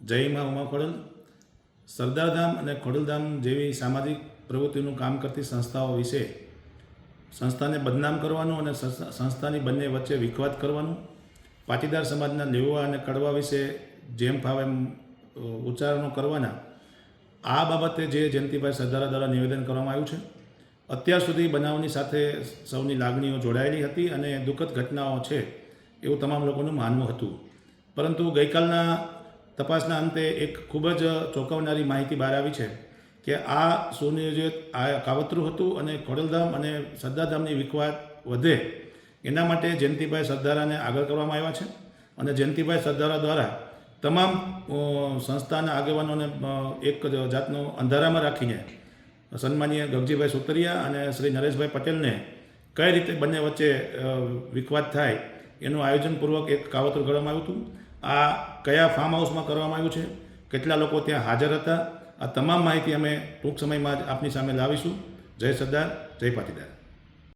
જય મા ઉમા ખોડલ. સરદારધામ અને ખોડલધામ જેવી સામાજિક પ્રવૃત્તિનું કામ કરતી સંસ્થાઓ વિશે સંસ્થાને બદનામ કરવાનું અને સંસ્થાની બંને વચ્ચે વિખવાદ કરવાનું, પાટીદાર સમાજના લેવા અને કડવા વિશે જેમ ફાવે એમ ઉચ્ચારણો કરવાના, આ બાબતે જે જયંતિભાઈ સરદાર દ્વારા નિવેદન કરવામાં આવ્યું છે, અત્યાર સુધી બનાવની સાથે સૌની લાગણીઓ જોડાયેલી હતી અને દુઃખદ ઘટનાઓ છે એવું તમામ લોકોનું માનવું હતું. પરંતુ ગઈકાલના તપાસના અંતે એક ખૂબ જ ચોંકાવનારી માહિતી બહાર આવી છે કે આ સુનિયોજિત આ કાવતરું હતું અને ખોડલધામ અને સરદારધામની વિખવાદ વધે એના માટે જયંતિભાઈ સરદારાને આગળ કરવામાં આવ્યા છે અને જયંતિભાઈ સરદારા દ્વારા તમામ સંસ્થાના આગેવાનોને એક જાતનો અંધારામાં રાખીને સન્માનીય ગગજીભાઈ સુતરિયા અને શ્રી નરેશભાઈ પટેલને કઈ રીતે બંને વચ્ચે વિખવાદ થાય એનું આયોજનપૂર્વક એક કાવતરું ઘડવામાં આવ્યું હતું. આ કયા ફાર્મ હાઉસમાં કરવામાં આવ્યું છે, કેટલા લોકો ત્યાં હાજર હતા, આ તમામ માહિતી અમે ટૂંક સમયમાં જ આપની સામે લાવીશું. જય સરદાર, જય પાટીદાર.